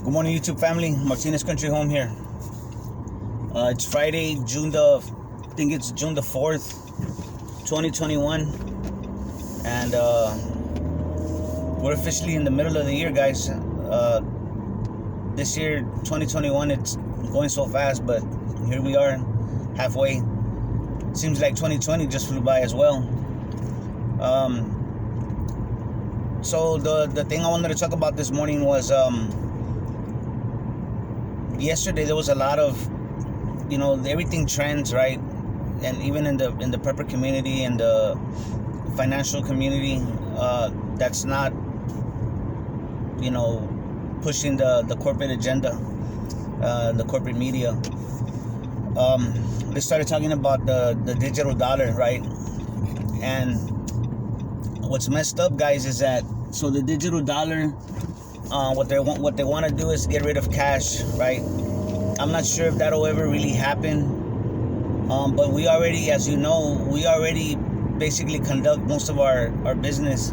Good morning, YouTube family. Martinez Country Home here. It's Friday, June the 4th, 2021, and we're officially in the middle of the year, guys. This year, 2021, it's going so fast, but here we are, halfway. Seems like 2020 just flew by as well. So the thing I wanted to talk about this morning was yesterday there was a lot of, everything trends, right? And even in the prepper community and the financial community, that's not, pushing the corporate agenda, the corporate media. They started talking about the digital dollar, right? And what's messed up, guys, is that so the digital dollar, what they want to do is get rid of cash, right? I'm not sure if that'll ever really happen, but we already, as you know, basically conduct most of our business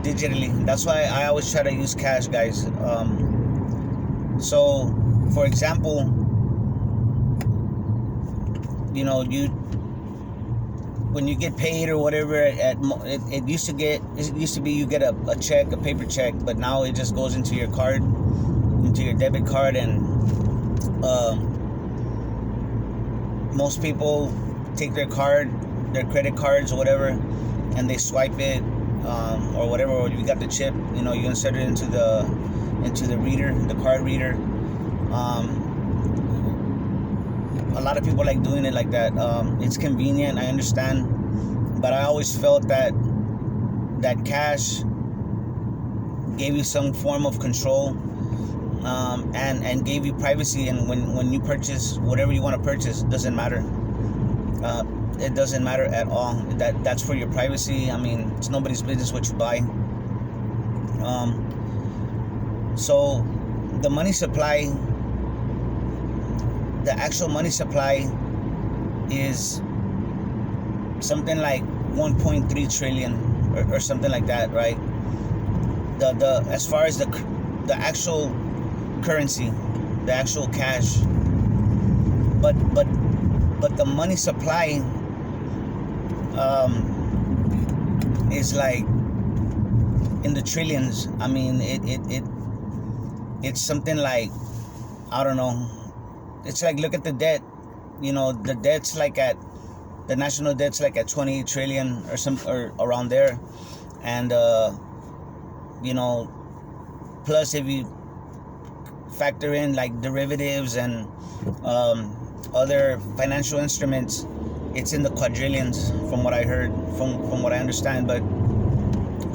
digitally. That's why I always try to use cash, guys. So for example, when you get paid or whatever, it used to be you get a check, a paper check, but now it just goes into your card, into your debit card, and most people take their credit cards or whatever, and they swipe it, or whatever, or you got the chip, you insert it into the reader, the card reader. A lot of people like doing it like that. It's convenient, I understand, but I always felt that cash gave you some form of control, and gave you privacy. And when you purchase whatever you want to purchase, it doesn't matter. It doesn't matter at all. That's for your privacy. I mean, it's nobody's business what you buy. So the money supply, the actual money supply, is something like 1.3 trillion or something like that, right? The as far as the actual currency, the actual cash, but the money supply is like in the trillions. I mean, it's something like, I don't know. It's like, look at the debt. The debt's like the national debt's like at 28 trillion or around there, and plus if you factor in like derivatives and other financial instruments, it's in the quadrillions, from what I heard, from what I understand. But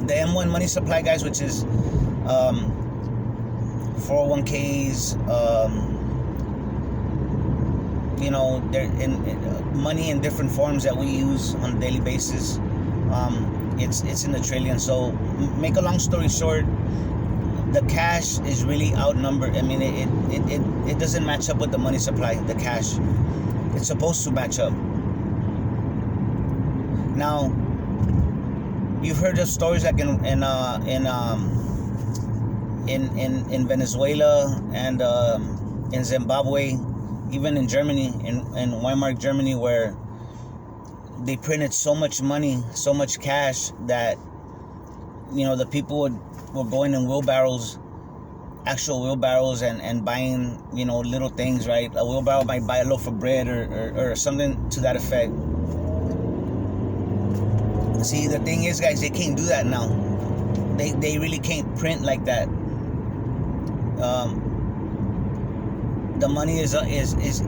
the M1 money supply, guys, which is 401ks, they're in money in different forms that we use on a daily basis. It's in the trillions. So make a long story short, the cash is really outnumbered. I mean, it doesn't match up with the money supply. The cash, it's supposed to match up. Now, you've heard of stories like in Venezuela and in Zimbabwe, even in Germany, in Weimar, Germany, where they printed so much money, so much cash, that the people were going in wheelbarrows, actual wheelbarrows, and buying little things, right? A wheelbarrow might buy a loaf of bread or something to that effect. See, the thing is, guys, they can't do that now. They really can't print like that. The money is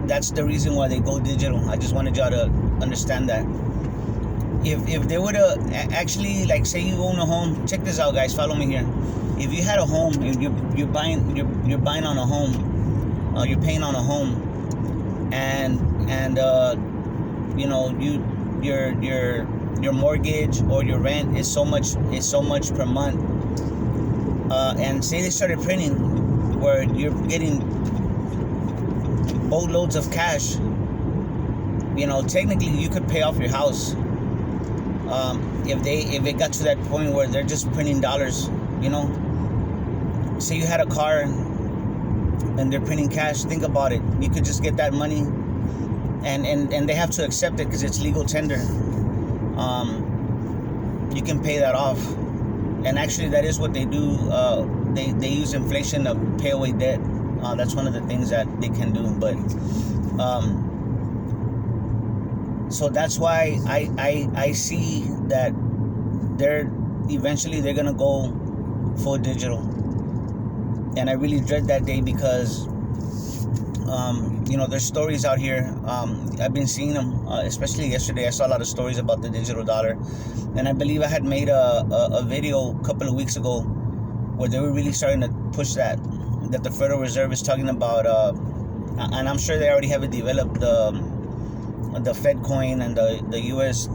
that's the reason why they go digital. I just wanted y'all to understand that. If they were to actually, like, say you own a home, check this out, guys. Follow me here. If you had a home, you're buying on a home, you're paying on a home, and your mortgage or your rent is so much per month, and say they started printing where you're getting boatloads of cash, technically you could pay off your house. If it got to that point where they're just printing dollars, say you had a car and they're printing cash. Think about it. You could just get that money, and they have to accept it because it's legal tender. You can pay that off, and actually that is what they do. They use inflation to pay away debt. That's one of the things that they can do. But so that's why I see that they're gonna go full digital, and I really dread that day because there's stories out here. I've been seeing them, especially yesterday. I saw a lot of stories about the digital dollar, and I believe I had made a video a couple of weeks ago where they were really starting to push that the Federal Reserve is talking about, and I'm sure they already have it developed, the Fed coin and the U.S.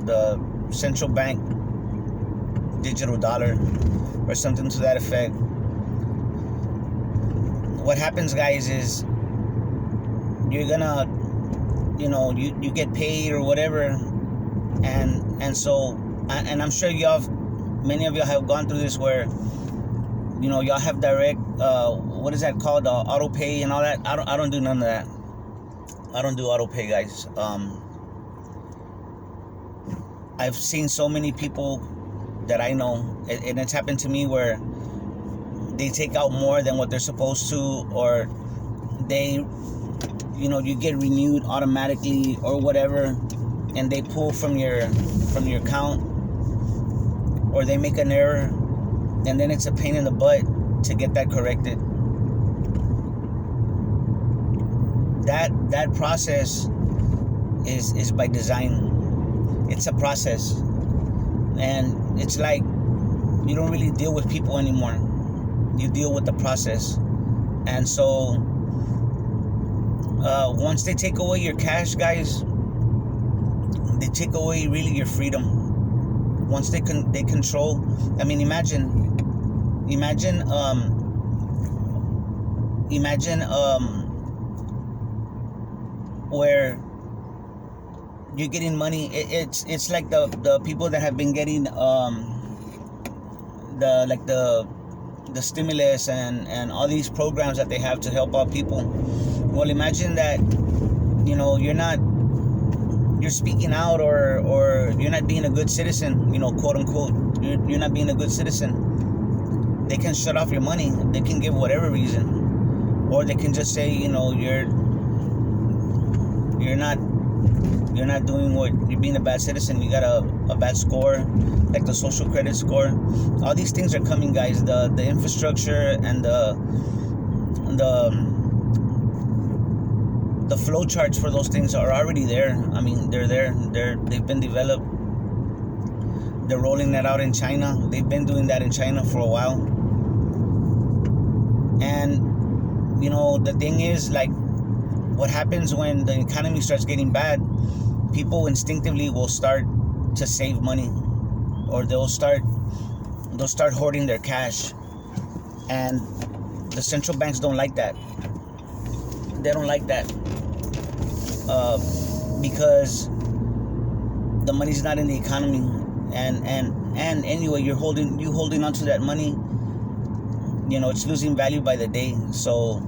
The central bank digital dollar or something to that effect. What happens, guys, is you're gonna, you get paid or whatever, and so, and I'm sure many of y'all have gone through this where, y'all have direct, what is that called, auto pay and all that. I don't do none of that. I don't do auto pay, guys. I've seen so many people that I know, and it's happened to me where they take out more than what they're supposed to, or they, you get renewed automatically or whatever, and they pull from your account, or they make an error, and then it's a pain in the butt to get that corrected. That process is by design. It's a process, and it's like you don't really deal with people anymore. You deal with the process. And so once they take away your cash, guys, they take away really your freedom. Once they control, I mean, imagine where you're getting money. It's like the people that have been getting the stimulus and all these programs that they have to help out people. Well, imagine that you're speaking out, or you're not being a good citizen, quote unquote. You're not being a good citizen. They can shut off your money. They can give whatever reason, or they can just say, you're not doing what you're being a bad citizen. You got a bad score, like the social credit score. All these things are coming, guys. The infrastructure and the flow charts for those things are already there. I mean, they're there. They've been developed. They're rolling that out in China. They've been doing that in China for a while. And the thing is, like, what happens when the economy starts getting bad? People instinctively will start to save money, or they'll start hoarding their cash, and the central banks don't like that. They don't like that because the money's not in the economy, and anyway, you're holding onto that money. It's losing value by the day. So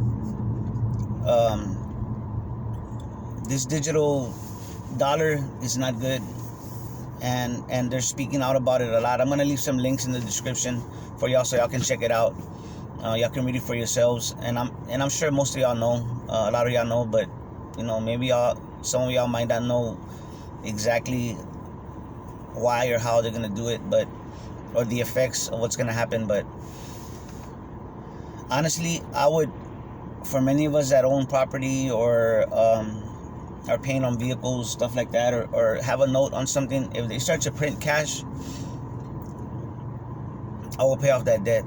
this digital dollar is not good, and they're speaking out about it a lot. I'm gonna leave some links in the description for y'all so y'all can check it out. Y'all can read it for yourselves, and I'm sure most of y'all know, a lot of y'all know, but maybe some of y'all might not know exactly why or how they're gonna do it, or the effects of what's gonna happen. But honestly, I would, for many of us that own property or are paying on vehicles, stuff like that, or have a note on something, if they start to print cash, I will pay off that debt.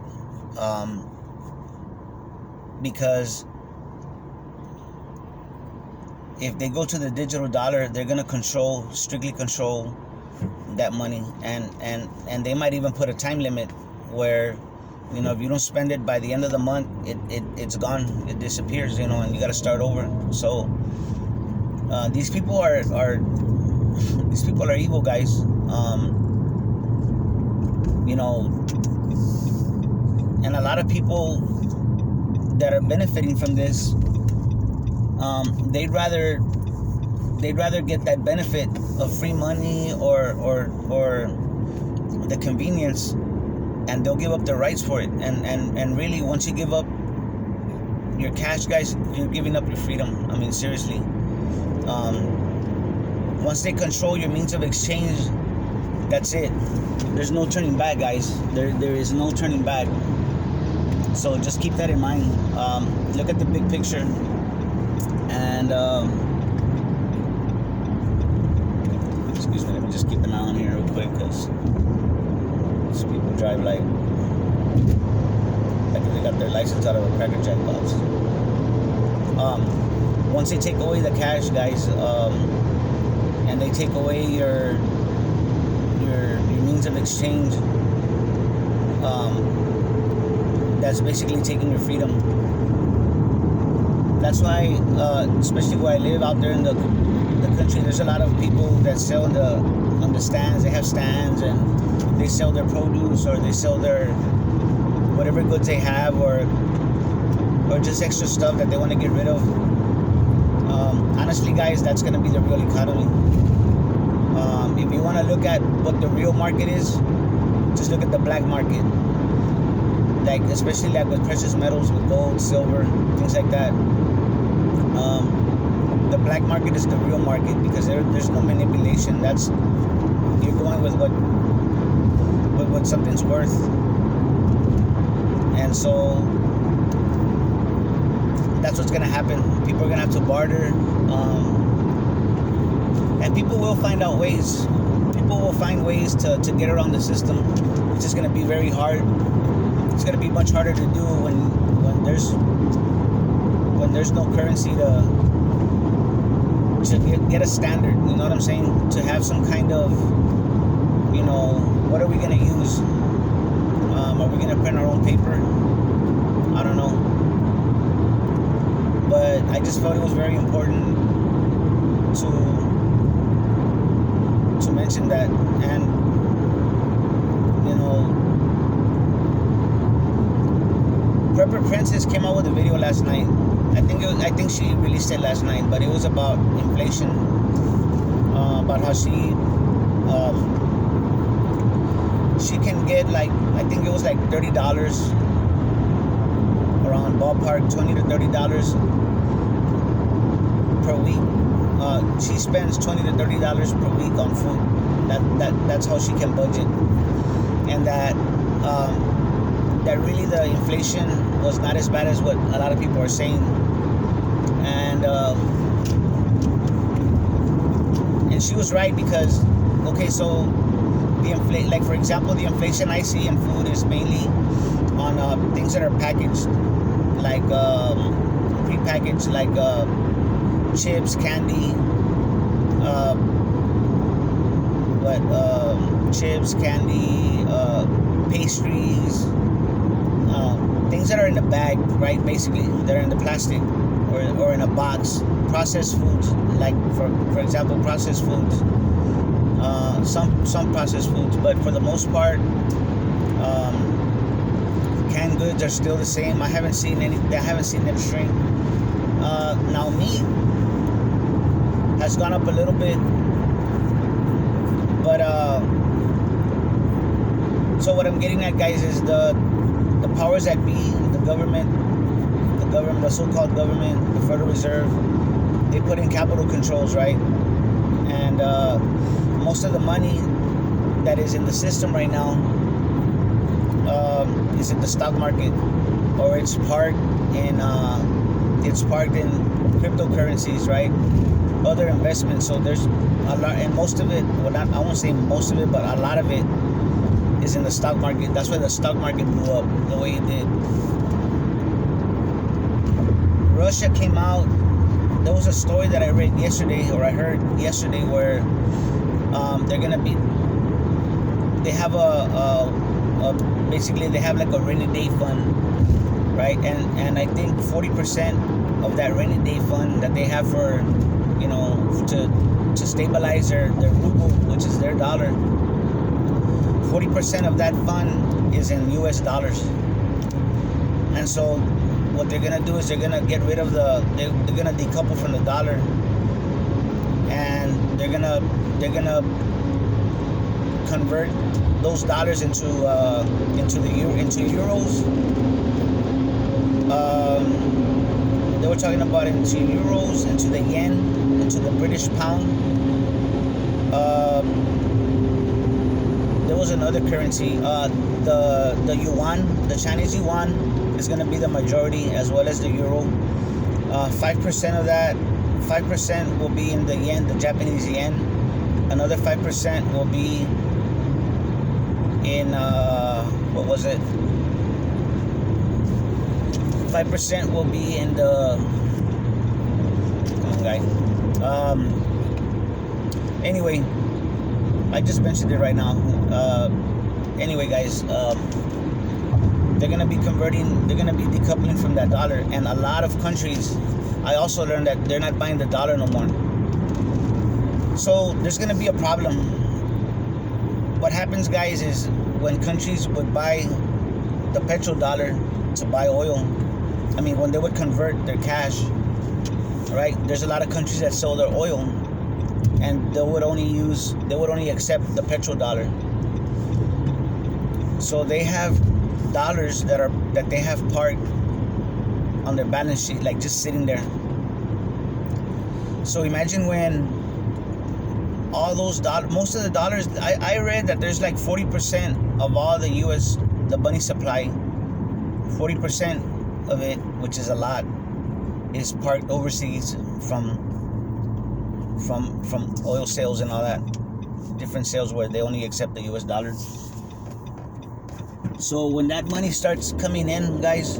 Because if they go to the digital dollar, they're gonna strictly control that money, and they might even put a time limit where if you don't spend it by the end of the month, it's gone, it disappears, and you got to start over. So these people are evil, guys. lot of people that are benefiting from this, they'd rather get that benefit of free money or the convenience, and they'll give up their rights for it. And really, once you give up your cash, guys, you're giving up your freedom. I mean, seriously. Once they control your means of exchange, that's it. There's no turning back, guys. There is no turning back. So just keep that in mind. Look at the big picture. And excuse me, let me just keep an eye on here real quick, because these people drive like they got their license out of a Cracker Jack box. Once they take away the cash, guys, and they take away your means of exchange, that's basically taking your freedom. That's why, especially where I live out there in the country, there's a lot of people that sell on the stands. They have stands and they sell their produce, or they sell their whatever goods they have, or just extra stuff that they want to get rid of. Honestly, guys, that's going to be the real economy. If you want to look at what the real market is, just look at the black market. Like, especially like with precious metals, with gold, silver, things like that. The black market is the real market, because there's no manipulation. You're going with what something's worth. And so that's what's gonna happen. People are gonna have to barter, and people will find out ways. People will find ways to get around the system. It's just gonna be very hard. It's gonna be much harder to do when there's no currency to get a standard. You know what I'm saying? To have some kind of, what are we gonna use? Are we gonna print our own paper? I don't know. But I just felt it was very important to mention that. And Prepper Princess came out with a video last night. I think she released it last night, but it was about inflation, about how she can get, like, I think it was like $30, around ballpark $20 to $30 per week. She spends $20 to $30 per week on food. That's how she can budget, and that really the inflation was not as bad as what a lot of people are saying. And she was right, because so like, for example, the inflation I see in food is mainly on things that are packaged, like prepackaged, like chips, candy, chips, candy, pastries, things that are in the bag, right? Basically, they're in the plastic or in a box. Processed foods, like for example, processed foods. Some processed foods, but for the most part, canned goods are still the same. I haven't seen them shrink. Now meat has gone up a little bit, but so what I'm getting at, guys, is the powers that be, the government, the so-called government, the Federal Reserve, they put in capital controls, right? And most of the money that is in the system right now is in the stock market, or it's parked in cryptocurrencies, right? Other investments. So there's a lot, and most of it, I won't say most of it, but a lot of it is in the stock market. That's why the stock market blew up the way it did. Russia came out. There was a story that I read yesterday, or I heard yesterday, where they have basically they have like a rainy day fund, right? And I think 40% of that rainy day fund that they have for, to stabilize their ruble, which is their dollar, 40% of that fund is in US dollars. And so what they're gonna do is they're gonna get rid of they're gonna decouple from the dollar, and they're gonna convert those dollars into euros. They were talking about into euros, into the yen, into the British pound. There was another currency, the yuan, the Chinese yuan is going to be the majority, as well as the euro. 5% of that, 5% will be in the yen, the Japanese yen. Another 5% will be in what was it? 5% will be in the, come on guy. Anyway, I just mentioned it right now. Anyway, guys, they're gonna be decoupling from that dollar, and a lot of countries. I also learned that they're not buying the dollar no more. So there's gonna be a problem. What happens, guys, is when countries would buy the petrodollar to buy oil, I mean, when they would convert their cash, right? There's a lot of countries that sell their oil, and they would only accept the petrodollar. So they have dollars that they have parked on their balance sheet, like just sitting there. So imagine when all those dollars, most of the dollars, I read that there's like 40% of all the money supply, 40% of it, which is a lot, is parked overseas from oil sales and all that, different sales where they only accept the US dollar. So when that money starts coming in, guys,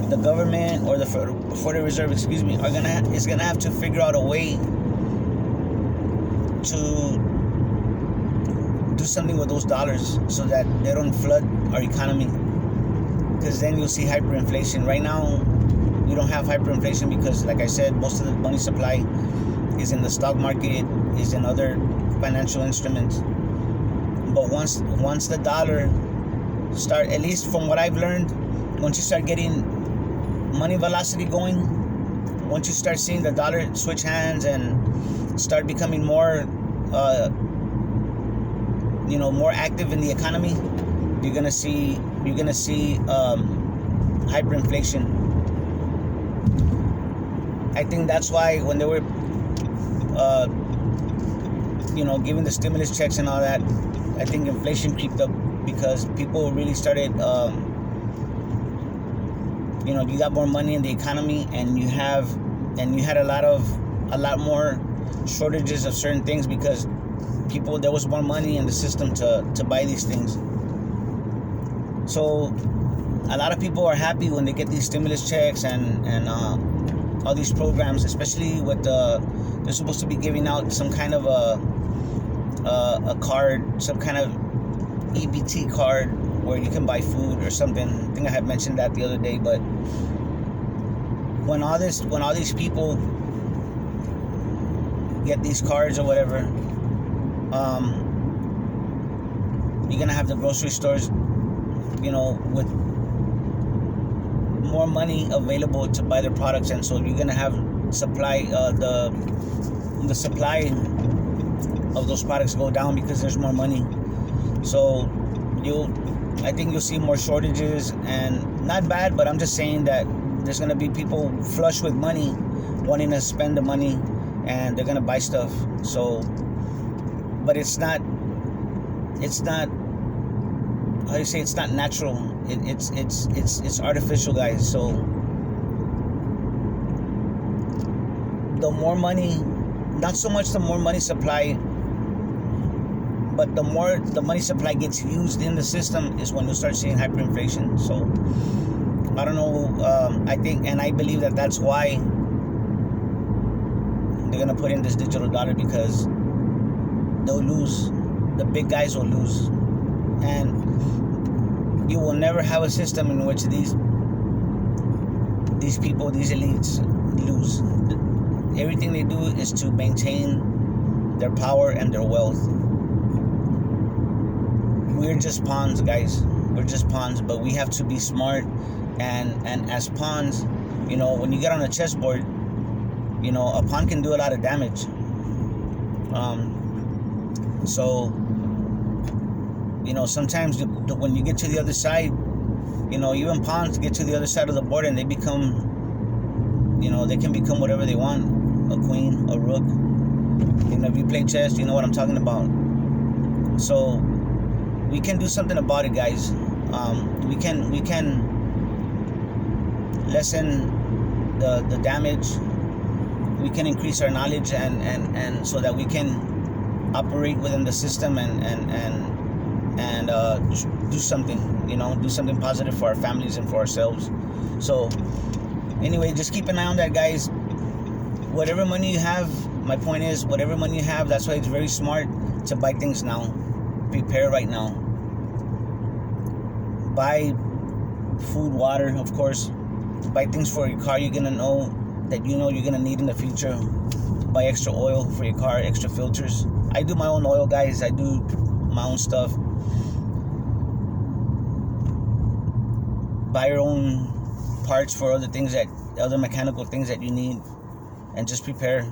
the government or the Federal Reserve, is gonna have to figure out a way to do something with those dollars so that they don't flood our economy. Because then you'll see hyperinflation. Right now, we don't have hyperinflation because, like I said, most of the money supply is in the stock market, is in other financial instruments. But once the dollar start, at least from what I've learned, once you start getting money velocity going, once you start seeing the dollar switch hands and start becoming more, more active in the economy, you're gonna see hyperinflation. I think that's why when they were, giving the stimulus checks and all that, I think inflation creeped up because people really started, you got more money in the economy, and you had a lot more shortages of certain things because there was more money in the system to buy these things. So a lot of people are happy when they get these stimulus checks and all these programs, especially with they're supposed to be giving out some kind of a card, some kind of EBT card where you can buy food or something. I think I had mentioned that the other day. But when all these people get these cards or whatever, you're gonna have the grocery stores, with more money available to buy their products, and so you're gonna have supply, the supply of those products go down because there's more money. So I think you'll see more shortages, and not bad, but I'm just saying that there's gonna be people flush with money wanting to spend the money, and they're gonna buy stuff. So, but it's not how do you say, it's not natural. It's artificial, guys. So the more money, not so much the more money supply, but the more the money supply gets used in the system is when you start seeing hyperinflation. So I don't know. I think, and I believe that that's why they're gonna put in this digital dollar, because they'll lose. The big guys will lose, and you will never have a system in which these people, these elites, lose. Everything they do is to maintain their power and their wealth. We're just pawns, guys. We're just pawns, but we have to be smart And as pawns, when you get on a chessboard, a pawn can do a lot of damage. So sometimes when you get to the other side, even pawns get to the other side of the board and they become, they can become whatever they want. A queen, a rook. If you play chess, you know what I'm talking about. So we can do something about it, guys. We can lessen the damage. We can increase our knowledge and so that we can operate within the system and do something, do something positive for our families and for ourselves. So anyway, just keep an eye on that, guys. Whatever money you have, my point is, whatever money you have, that's why it's very smart to buy things now. Prepare right now. Buy food, water, of course. Buy things for your car you're gonna know you're gonna need in the future. Buy extra oil for your car, extra filters. I do my own oil, guys. I do my own stuff. Buy your own parts for other mechanical things that you need, and just prepare,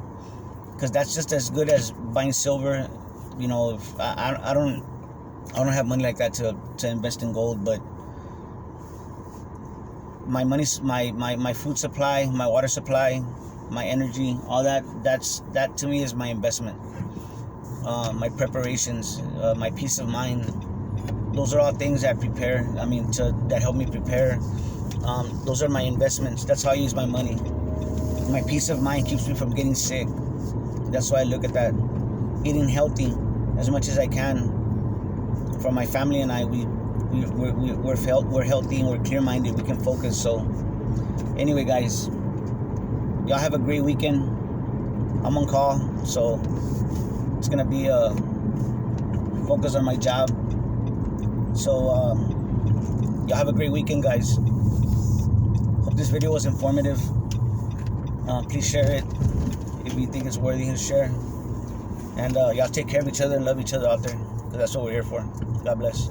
because that's just as good as buying silver. If I don't have money like that to invest in gold, but my money, my food supply, my water supply, my energy, all that to me is my investment. My preparations, my peace of mind, those are all things that that help me prepare. Those are my investments. That's how I use my money. My peace of mind keeps me from getting sick. That's why I look at that. Eating healthy as much as I can. For my family and I, we're healthy and we're clear-minded. We can focus. So anyway, guys, y'all have a great weekend. I'm on call, so it's gonna be focus on my job. So y'all have a great weekend, guys. Hope this video was informative. Please share it if you think it's worthy to share. And y'all take care of each other and love each other out there, because that's what we're here for. God bless.